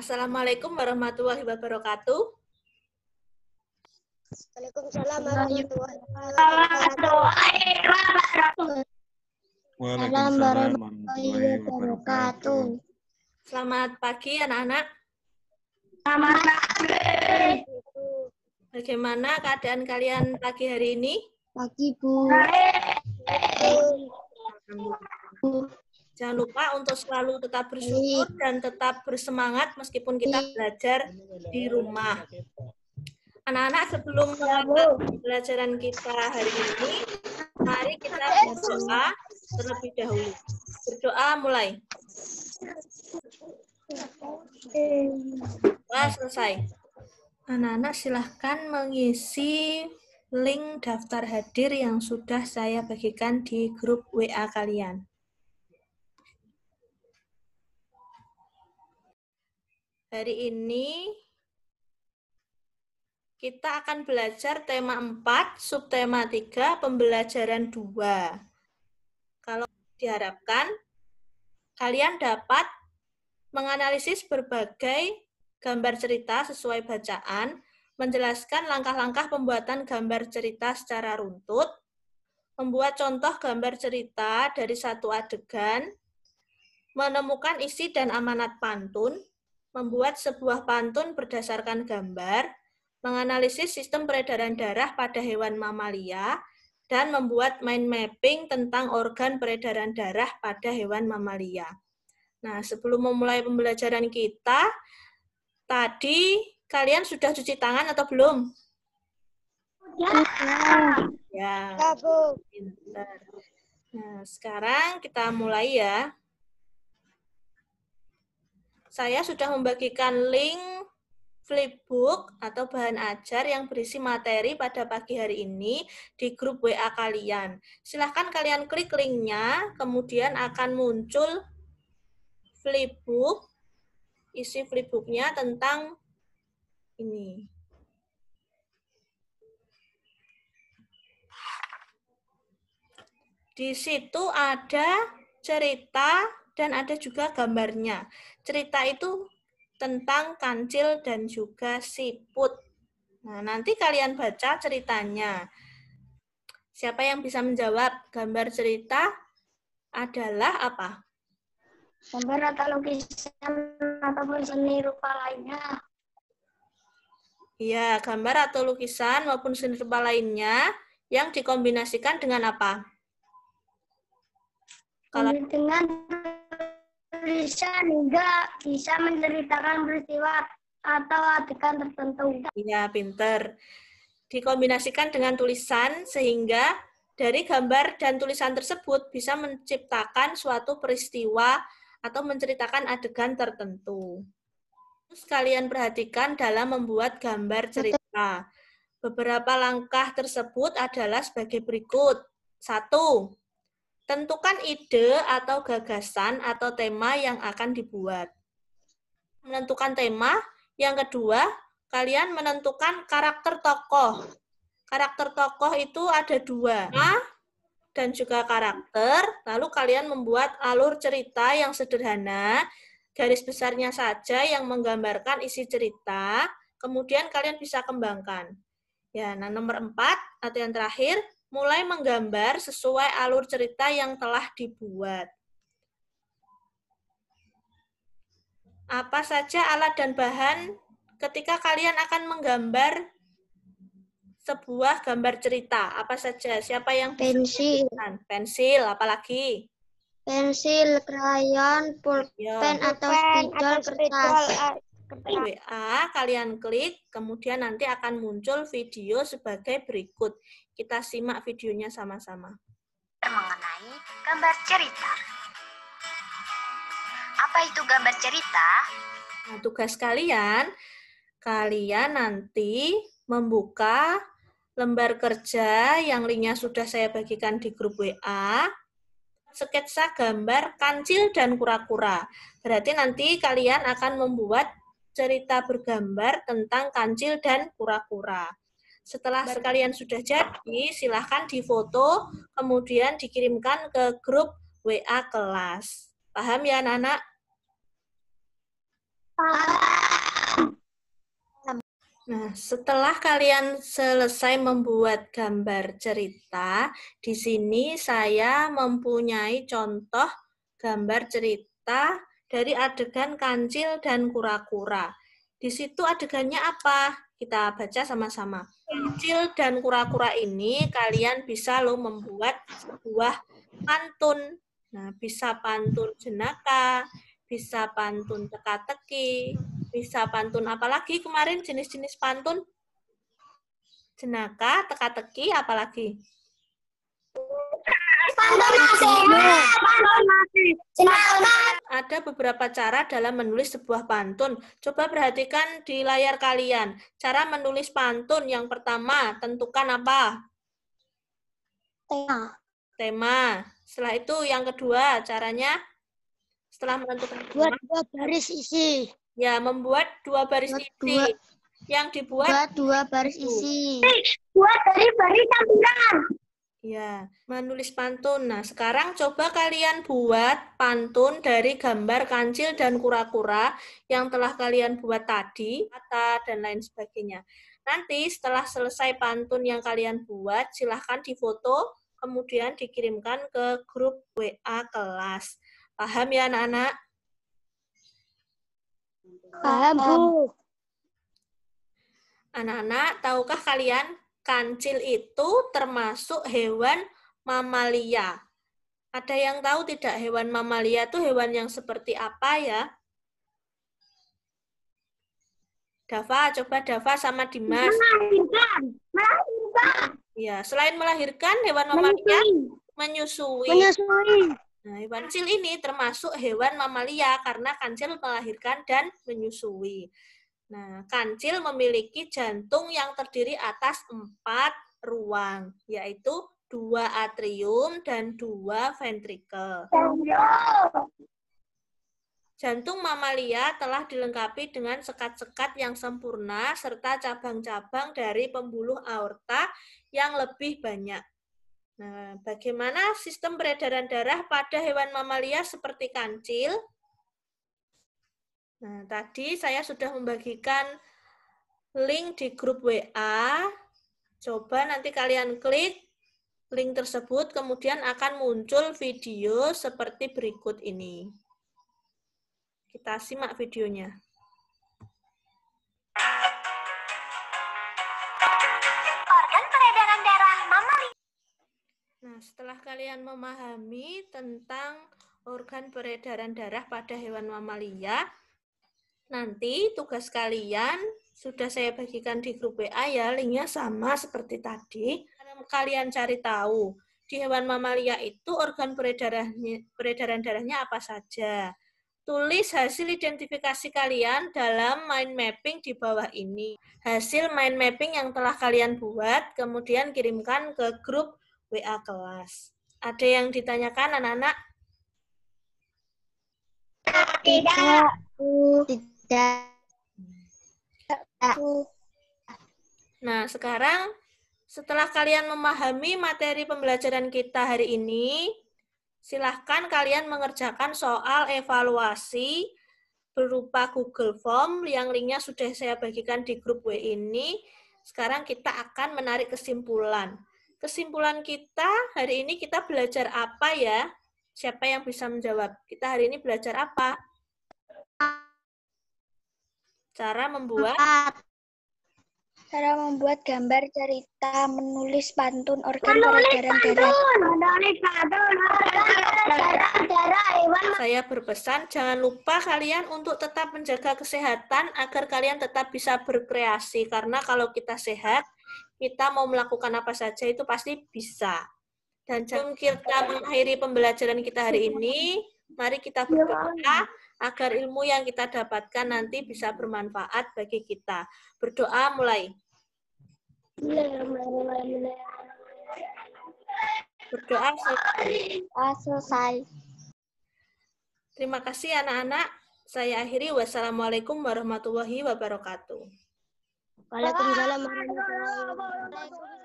Assalamualaikum warahmatullahi wabarakatuh. Waalaikumsalam warahmatullahi wabarakatuh. Waalaikumsalam warahmatullahi wabarakatuh. Selamat pagi anak-anak. Selamat pagi. Bagaimana keadaan kalian pagi hari ini? Pagi, Bu. Jangan lupa untuk selalu tetap bersyukur dan tetap bersemangat meskipun kita belajar di rumah. Anak-anak, sebelum memulai pembelajaran kita hari ini, mari kita berdoa terlebih dahulu. Berdoa mulai. Doa selesai. Anak-anak silahkan mengisi link daftar hadir yang sudah saya bagikan di grup WA kalian. Hari ini kita akan belajar tema 4, subtema 3, pembelajaran 2. Kalau diharapkan, kalian dapat menganalisis berbagai gambar cerita sesuai bacaan, menjelaskan langkah-langkah pembuatan gambar cerita secara runtut, membuat contoh gambar cerita dari satu adegan, menemukan isi dan amanat pantun, membuat sebuah pantun berdasarkan gambar, menganalisis sistem peredaran darah pada hewan mamalia, dan membuat mind mapping tentang organ peredaran darah pada hewan mamalia. Nah, sebelum memulai pembelajaran kita, tadi kalian sudah cuci tangan atau belum? Ya. Ya, Bu. Pintar. Nah, sekarang kita mulai ya. Saya sudah membagikan link flipbook atau bahan ajar yang berisi materi pada pagi hari ini di grup WA kalian. Silahkan kalian klik linknya, kemudian akan muncul flipbook. Isi flipbooknya tentang ini. Di situ ada cerita dan ada juga gambarnya. Cerita itu tentang kancil dan juga siput. Nah, nanti kalian baca ceritanya. Siapa yang bisa menjawab? Gambar cerita adalah apa? Gambar atau lukisan ataupun seni rupa lainnya. Iya, gambar atau lukisan maupun seni rupa lainnya yang dikombinasikan dengan apa? Kalau dengan tulisan hingga bisa menceritakan peristiwa atau adegan tertentu. iya, pinter. Dikombinasikan dengan tulisan sehingga dari gambar dan tulisan tersebut bisa menciptakan suatu peristiwa atau menceritakan adegan tertentu. Terus kalian perhatikan dalam membuat gambar cerita. Beberapa langkah tersebut adalah sebagai berikut. 1. Tentukan ide atau gagasan atau tema yang akan dibuat. Menentukan tema. Yang kedua, kalian menentukan karakter tokoh. Karakter tokoh itu ada 2. Nama dan juga karakter. Lalu kalian membuat alur cerita yang sederhana. Garis besarnya saja yang menggambarkan isi cerita. Kemudian kalian bisa kembangkan. Ya, nah nomor 4 atau yang terakhir, mulai menggambar sesuai alur cerita yang telah dibuat. Apa saja alat dan bahan ketika kalian akan menggambar sebuah gambar cerita? Apa saja? Siapa yang bisa Pensil. menyebutkan? Pensil, apalagi? Pensil, krayon, pulpen atau spidol kertas. Di WA, kalian klik, kemudian nanti akan muncul video sebagai berikut. Kita simak videonya sama-sama. Mengenai gambar cerita. Apa itu gambar cerita? Nah, tugas kalian nanti membuka lembar kerja yang linknya sudah saya bagikan di grup WA, sketsa gambar kancil dan kura-kura. Berarti nanti kalian akan membuat cerita bergambar tentang kancil dan kura-kura. Setelah sekalian sudah jadi, silahkan difoto, kemudian dikirimkan ke grup WA kelas. Paham ya anak-anak? Nah, setelah kalian selesai membuat gambar cerita, di sini saya mempunyai contoh gambar cerita dari adegan kancil dan kura-kura. Di situ adegannya apa? Kita baca sama-sama. Kancil dan kura-kura ini kalian bisa loh membuat sebuah pantun. Nah, bisa pantun jenaka, bisa pantun teka-teki, bisa pantun apalagi kemarin jenis-jenis pantun? Jenaka, teka-teki, apalagi? Ada beberapa cara dalam menulis sebuah pantun. Coba perhatikan di layar kalian. Cara menulis pantun yang pertama, tentukan apa? Tema. Setelah itu yang kedua, caranya setelah menentukan tema, Dua baris isi. ya membuat 2 baris isi. Yang dibuat Dua baris isi. Buat dari baris campuran. ya, menulis pantun. Nah, sekarang coba kalian buat pantun dari gambar kancil dan kura-kura yang telah kalian buat tadi, kata dan lain sebagainya. Nanti setelah selesai pantun yang kalian buat, silahkan difoto, kemudian dikirimkan ke grup WA kelas. Paham ya anak-anak? Paham, Bu. Anak-anak, tahukah kalian kancil itu termasuk hewan mamalia? Ada yang tahu tidak hewan mamalia itu hewan yang seperti apa ya? Dava, coba Dava sama Dimas. Melahirkan. Ya, selain melahirkan, hewan mamalia menyusui. Nah, hewan kancil ini termasuk hewan mamalia karena kancil melahirkan dan menyusui. Nah, kancil memiliki jantung yang terdiri atas 4 ruang, yaitu 2 atrium dan 2 ventrikel. Jantung mamalia telah dilengkapi dengan sekat-sekat yang sempurna serta cabang-cabang dari pembuluh aorta yang lebih banyak. Nah, bagaimana sistem peredaran darah pada hewan mamalia seperti kancil? Nah, tadi saya sudah membagikan link di grup WA. Coba nanti kalian klik link tersebut, kemudian akan muncul video seperti berikut ini. Kita simak videonya. Organ peredaran darah mamalia. Nah, setelah kalian memahami tentang organ peredaran darah pada hewan mamalia, nanti tugas kalian sudah saya bagikan di grup WA ya, linknya sama seperti tadi. Kalian cari tahu, di hewan mamalia itu organ peredaran darahnya apa saja. Tulis hasil identifikasi kalian dalam mind mapping di bawah ini. Hasil mind mapping yang telah kalian buat, kemudian kirimkan ke grup WA kelas. Ada yang ditanyakan anak-anak? Tidak. Nah, sekarang setelah kalian memahami materi pembelajaran kita hari ini, silahkan kalian mengerjakan soal evaluasi berupa Google Form yang linknya sudah saya bagikan di grup WA ini. Sekarang kita akan menarik kesimpulan. Kesimpulan kita hari ini kita belajar apa ya? Siapa yang bisa menjawab? Kita hari ini belajar apa? Cara membuat gambar cerita, menulis pantun organ peredaran darah. Saya berpesan, jangan lupa kalian untuk tetap menjaga kesehatan agar kalian tetap bisa berkreasi. Karena kalau kita sehat, kita mau melakukan apa saja itu pasti bisa. Dan sebelum kita mengakhiri pembelajaran kita hari ini, mari kita berdoa agar ilmu yang kita dapatkan nanti bisa bermanfaat bagi kita. Berdoa mulai. Berdoa Selesai. Terima kasih anak-anak. Saya akhiri. Wassalamualaikum warahmatullahi wabarakatuh. Waalaikumsalam warahmatullahi wabarakatuh.